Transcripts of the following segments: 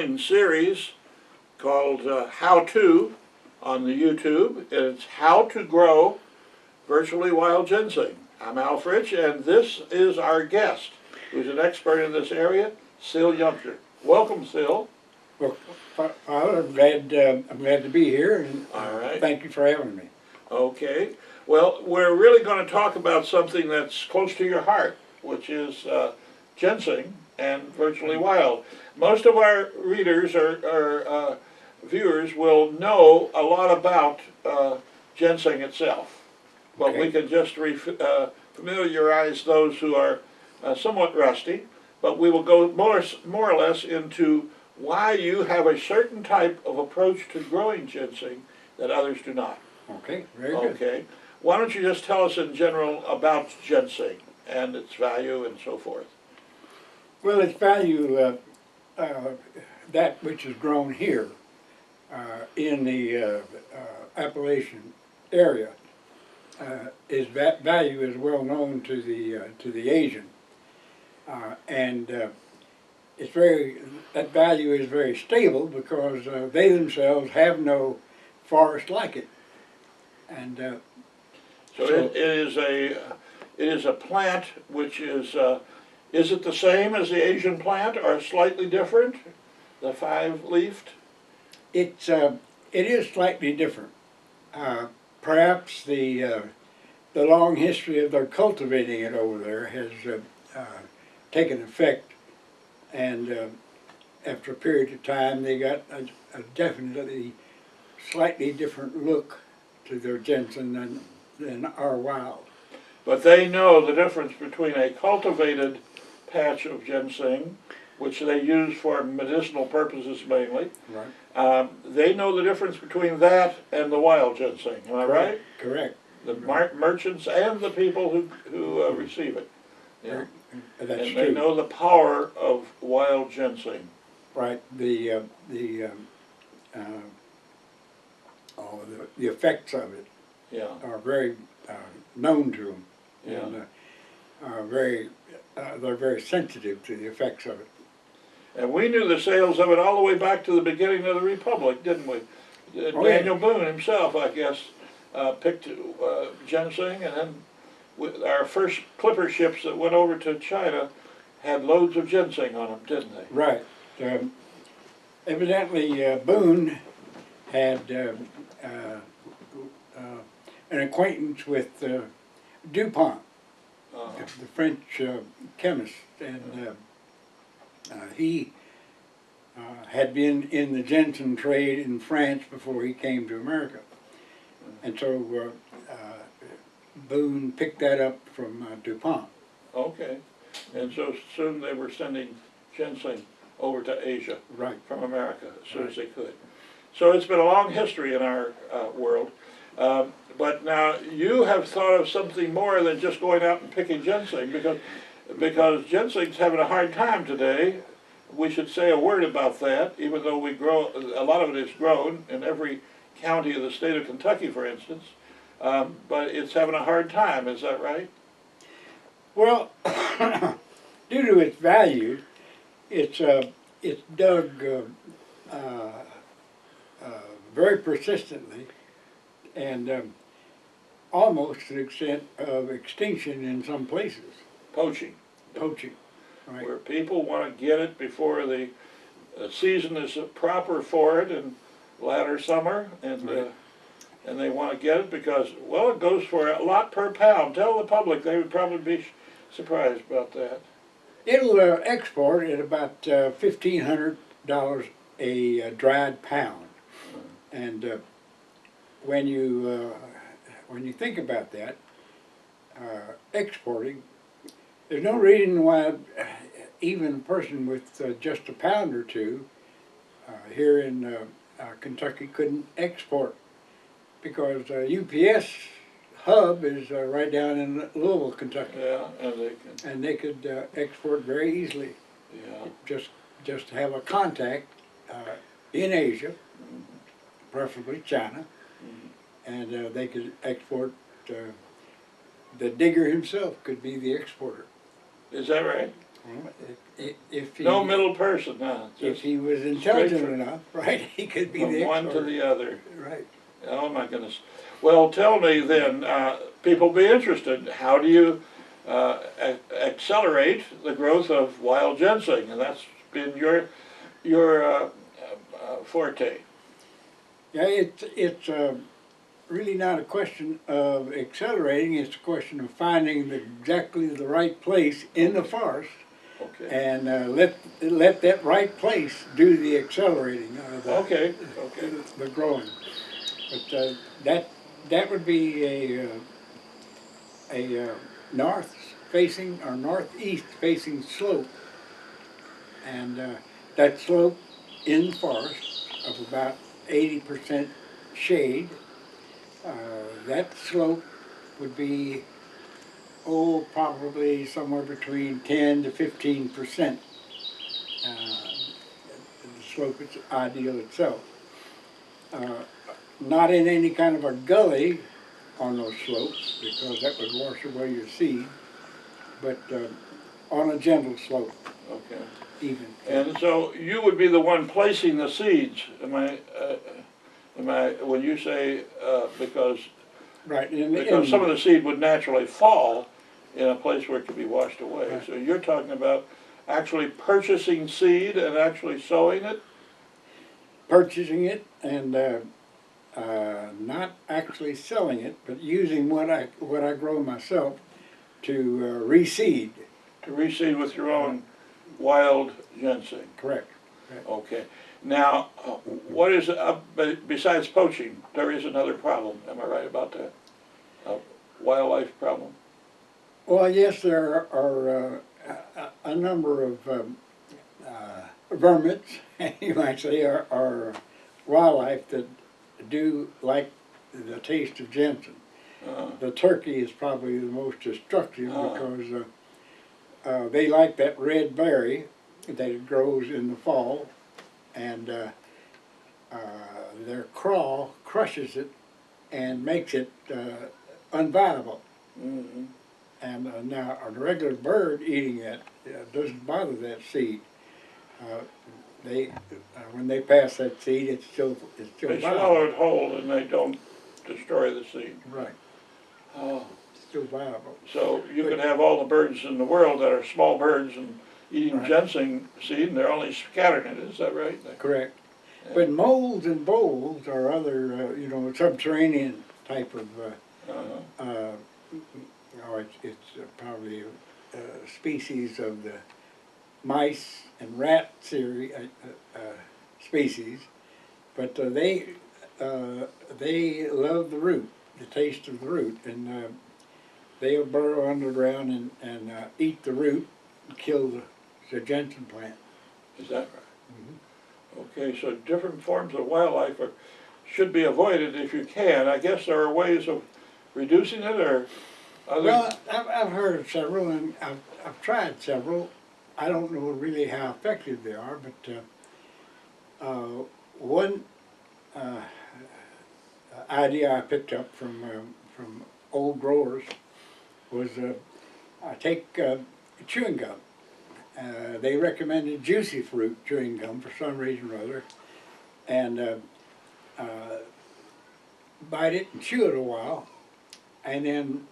continuing series called How To on the YouTube. It's How to Grow Virtually Wild Ginseng. I'm Fritsch, and this is our guest, who's an expert in this area, Syl Yunker. Welcome, Syl. Well, Father, I'm glad to be here, and All right. Thank you for having me. Okay. Well, we're really going to talk about something that's close to your heart, which is ginseng and virtually wild. Most of our readers or viewers will know a lot about ginseng itself, but Okay. we can just familiarize those who are somewhat rusty. But we will go more or less into why you have a certain type of approach to growing ginseng that others do not. Okay, very good. Okay. Why don't you just tell us in general about ginseng and its value and so forth? Well, its value, that which is grown here in the Appalachian area, is that value is well known to the Asian, and that value is very stable because they themselves have no forest like it, and So it is a plant which is it the same as the Asian plant or slightly different? The five-leafed? it is slightly different. Perhaps the long history of their cultivating it over there has taken effect, and after a period of time, they got a definitely slightly different look to their ginseng than our wild. But they know the difference between a cultivated patch of ginseng, which they use for medicinal purposes mainly. Right. They know the difference between that and the wild ginseng. Am I right? Correct. The merchants and the people who receive it. Yeah. That's and true. they know the power of wild ginseng. Right. The effects of it are very known to them, and they're very sensitive to the effects of it. And we knew the sales of it all the way back to the beginning of the Republic, didn't we? Daniel Boone himself, I guess, picked ginseng, and then our first clipper ships that went over to China had loads of ginseng on them, didn't they? Right. Evidently, Boone had an acquaintance with DuPont, the French chemist, and he had been in the ginseng trade in France before he came to America. And so Boone picked that up from DuPont. Okay. And so soon they were sending ginseng over to Asia, right, from America as soon as they could. So it's been a long history in our world. But now you have thought of something more than just going out and picking ginseng, because ginseng's having a hard time today. We should say a word about that, even though we grow, a lot of it is grown in every county of the state of Kentucky, for instance. But it's having a hard time, is that right? Well, due to its value, it's dug very persistently, and almost to the extent of extinction in some places. Poaching. Poaching, right. Where people want to get it before the season is proper for it in latter summer, and right. And they want to get it because, well, it goes for a lot per pound. Tell the public, they would probably be surprised about that. It'll export at about $1,500 a dried pound, and when you think about that, exporting, there's no reason why even a person with just a pound or two here in Kentucky couldn't export, because UPS hub is right down in Louisville, Kentucky. Yeah, and they could export very easily. Yeah. Just have a contact in Asia, preferably China, and they could export. The digger himself could be the exporter. Is that right? Well, if he, No middle person, huh? if Just he was intelligent from- enough, right, he could be from the one to expert. the other. Right. Oh my goodness. Well, tell me then, people be interested, how do you accelerate the growth of wild ginseng? And that's been your forte. Yeah, it's really not a question of accelerating, it's a question of finding exactly the right place in the forest Okay. and let that right place do the accelerating, Okay. the growing. But that would be a north facing or northeast facing slope, and that slope in the forest of about 80% shade. That slope would be, probably somewhere between 10 to 15%. The slope is ideal itself. Not in any kind of a gully on those slopes, because that would wash away your seed, but on a gentle slope, Okay. even. And so you would be the one placing the seeds, am I, when you say, because Right. some of the seed would naturally fall in a place where it could be washed away. Right. So you're talking about actually purchasing seed and actually sowing it? Purchasing it and not actually selling it, but using what I grow myself to reseed. To reseed with your own wild ginseng? Correct. Okay. Now, what is, besides poaching, there is another problem, am I right about that? A wildlife problem? Well, yes, there are a number of vermins, you might say, are wildlife that do like the taste of ginseng. The turkey is probably the most destructive because they like that red berry that grows in the fall, and their craw crushes it and makes it unviable. Mm-hmm. And now a regular bird eating that doesn't bother that seed. When they pass that seed, it's still They viable. swallow it whole and they don't destroy the seed. Right. Oh. It's still viable. So you could have all the birds in the world that are small birds and eating Right. ginseng seed, and they're only scattering it, is that right? Correct. Yeah. But moles and voles are other, subterranean type of, it's probably a species of the mice and rat series, species, but they love the root, the taste of the root, and they'll burrow underground and eat the root and kill the ginseng plant. Is that right? Okay, so different forms of wildlife should be avoided if you can. I guess there are ways of reducing it, or other. Well, I've heard of several, and I've tried several. I don't know really how effective they are, but one idea I picked up from old growers was I take chewing gum. They recommended juicy fruit chewing gum for some reason or other, and bite it and chew it a while, and then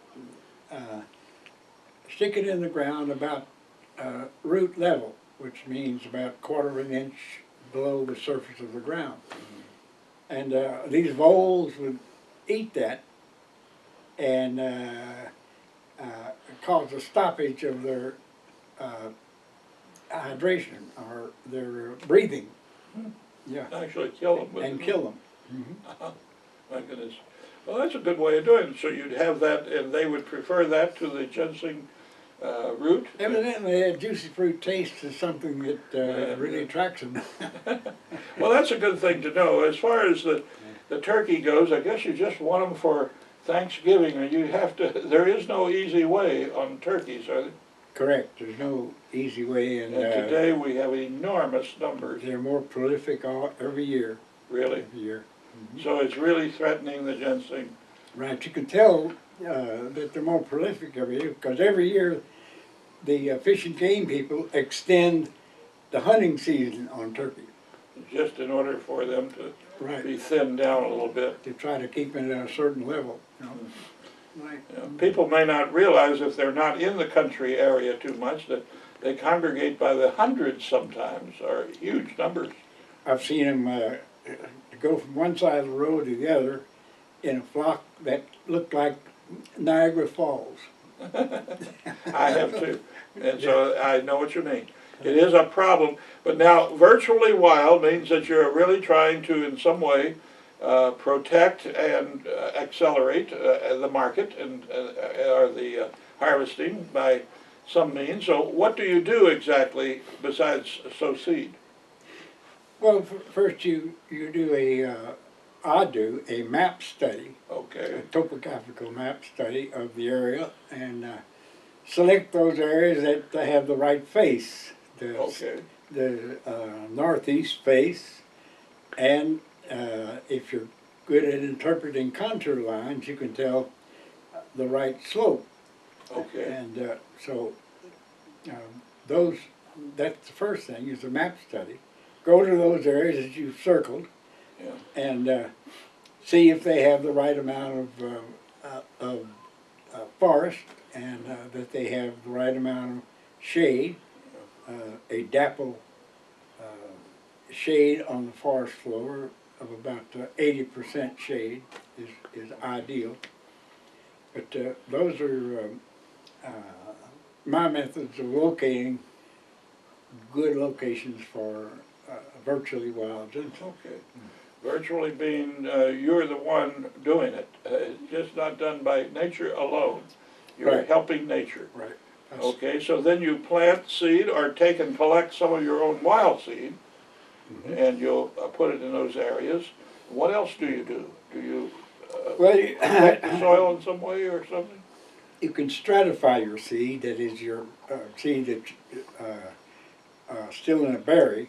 stick it in the ground about root level, which means about 1/4 inch below the surface of the ground. And these voles would eat that and cause a stoppage of their hydration or their breathing. Yeah, Actually kill them with and it. kill them. My goodness. Well, that's a good way of doing it. So you'd have that, and they would prefer that to the ginseng root? Evidently, that juicy fruit taste is something that really attracts them. Well, that's a good thing to know. As far as the turkey goes, I guess you just want them for Thanksgiving, or you have to, there is no easy way on turkeys, are there? Correct. There's no easy way, and today we have enormous numbers. they're more prolific every year. Really? Every year. So it's really threatening the ginseng. Right. You can tell that they're more prolific every year because every year the Fish and Game people extend the hunting season on turkey. Just in order for them to Right. be thinned down a little bit. To try to keep it at a certain level, you know. Right. You know, people may not realize if they're not in the country area too much that they congregate by the hundreds sometimes, or huge numbers. I've seen them go from one side of the road to the other in a flock that looked like Niagara Falls. I have too, and so I know what you mean. It is a problem, but now virtually wild means that you're really trying to, in some way, protect and accelerate the market and or the harvesting by some means. So what do you do exactly besides sow seed? Well, first you do I do a map study, Okay. a topographical map study of the area, and select those areas that have the right face, Okay. the northeast face, and if you're good at interpreting contour lines, you can tell the right slope. Okay. And so those, that's the first thing, is a map study. Go to those areas that you've circled, Yeah. and see if they have the right amount of forest, and that they have the right amount of shade. A dapple shade on the forest floor of about 80% shade is ideal. But those are my methods of locating good locations for virtually wild ginseng. Okay. Virtually being you're the one doing it. It's just not done by nature alone. You're Right. helping nature. Right. Okay, so then you plant seed or take and collect some of your own wild seed, and you'll put it in those areas. What else do you do? Do you Well, collect the soil in some way or something? you can stratify your seed, that is your seed that's still in a berry.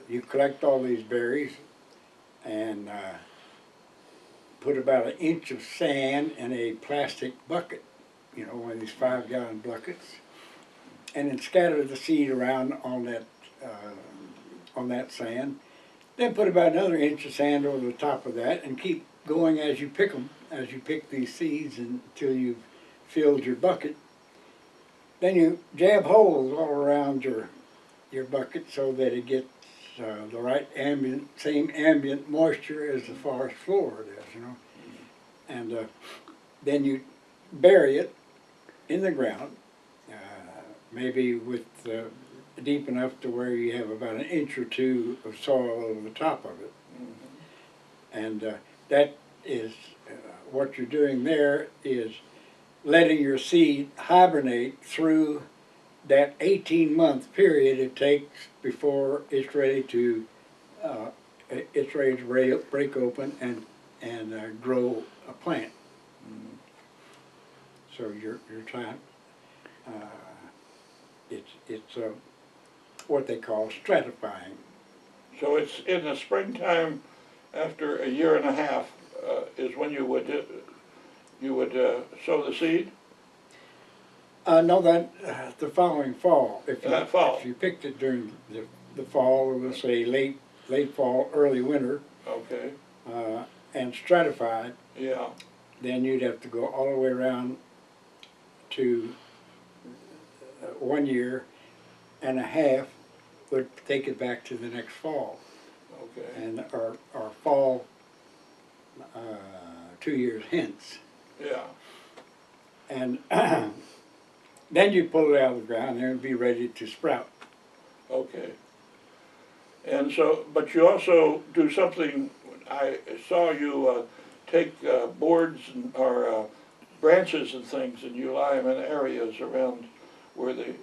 You collect all these berries and put about 1 inch of sand in a plastic bucket, you know, one of these 5-gallon buckets, and then scatter the seed around on that sand. Then put about another 1 inch of sand over the top of that, and keep going as you pick them, as you pick these seeds until you've filled your bucket. Then you jab holes all around your bucket so that it gets the right same ambient moisture as the forest floor does, you know. And then you bury it in the ground, maybe with deep enough to where you have about 1 inch or 2 of soil over the top of it. And that is what you're doing there is letting your seed hibernate through that 18-month period it takes before it's ready to break open and grow a plant. So you're trying. It's what they call stratifying. So it's in the springtime, after 1.5 years, is when you would sow the seed. No, that the following fall. If you picked it during the fall, or let's say late fall, early winter, Okay. and stratified, Yeah. then you'd have to go all the way around to 1.5 years would take it back to the next fall. Okay. And our fall 2 years hence. Yeah. And then you pull it out of the ground and it would be ready to sprout. Okay. And so, but you also do something, I saw you take boards or branches and things and you lie them in areas around where it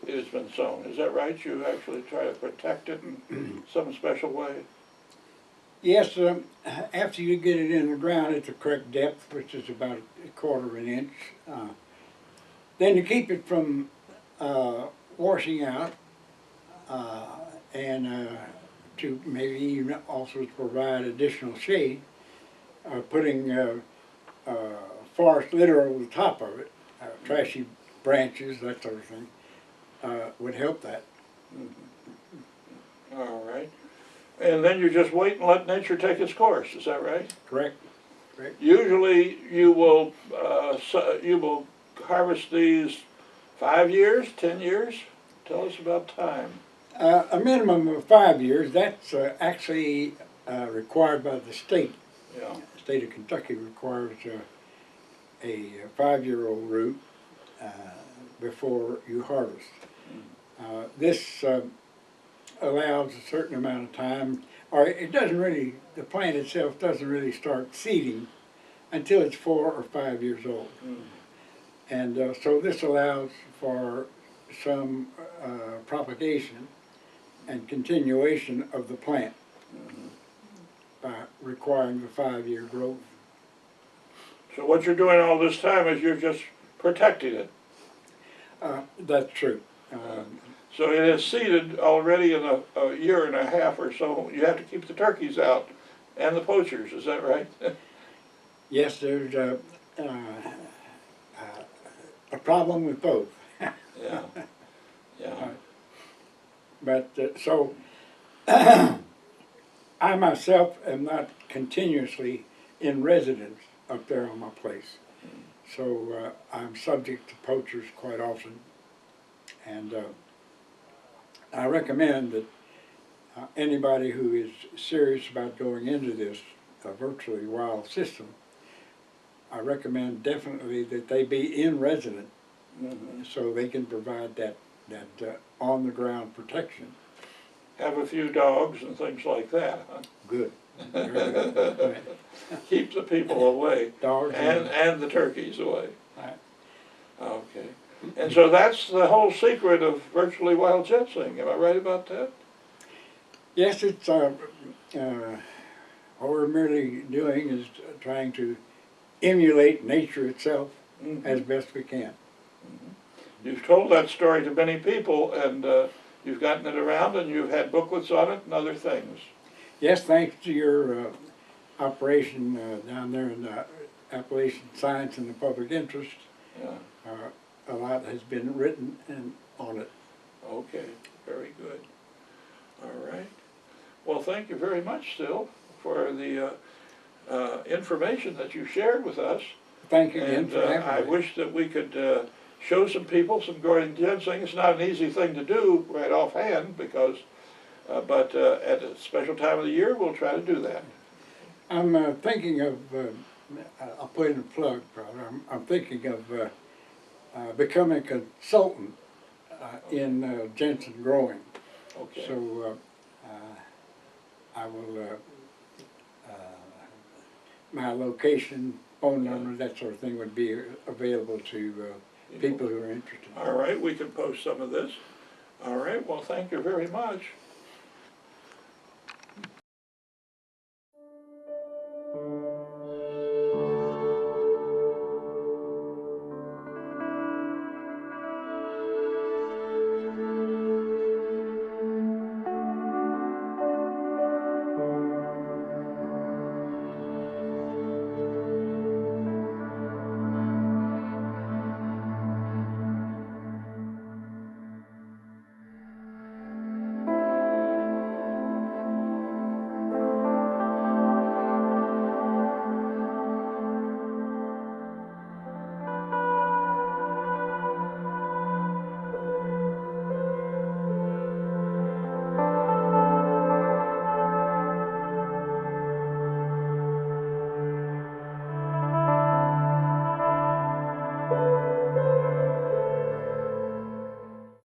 has been sown. Is that right? You actually try to protect it in some special way? Yes, after you get it in the ground at the correct depth, which is about 1/4 inch, then to keep it from washing out, and to maybe even also to provide additional shade, putting forest litter over the top of it, trashy branches, that sort of thing, would help that. All right. And then you just wait and let nature take its course, is that right? Correct? Correct. Usually you will harvest these 5 years, 10 years? Tell us about time. A minimum of 5 years. That's actually required by the state. Yeah. The state of Kentucky requires a 5-year-old root before you harvest. This allows a certain amount of time, or it doesn't really, the plant itself doesn't really start seeding until it's 4 or 5 years old. And so this allows for some propagation and continuation of the plant by requiring the 5-year growth. So what you're doing all this time is you're just protecting it. That's true. So it is seeded already in a year and a half or so. You have to keep the turkeys out and the poachers, is that right? Yes, there's a problem with both. Yeah. Yeah. But so I myself am not continuously in residence up there on my place. So I'm subject to poachers quite often. And I recommend that anybody who is serious about going into this virtually wild system, I recommend definitely that they be in resident so they can provide that on-the-ground protection. Have a few dogs and things like that, huh? Good. Very good. Keep the people away. Dogs and the turkeys away. Right. Okay. And so that's the whole secret of virtually wild ginseng. Am I right about that? Yes, it's what we're merely doing is trying to emulate nature itself as best we can. You've told that story to many people, and you've gotten it around, and you've had booklets on it and other things. Yes, thanks to your operation down there in the Appalachian Science and the Public Interest, Yeah. a lot has been written on it. Okay, very good. All right. Well, thank you very much, Syl, for the information that you shared with us. Thank you again And for having I me. wish that we could show some people some growing ginseng. It's not an easy thing to do right offhand, because, but at a special time of the year, we'll try to do that. I'm thinking of, I'll put in a plug, brother, I'm thinking of becoming a consultant in ginseng growing. Okay. So I will, my location, phone number, that sort of thing would be available to people who are interested. All right, we can post some of this. All right, well, thank you very much.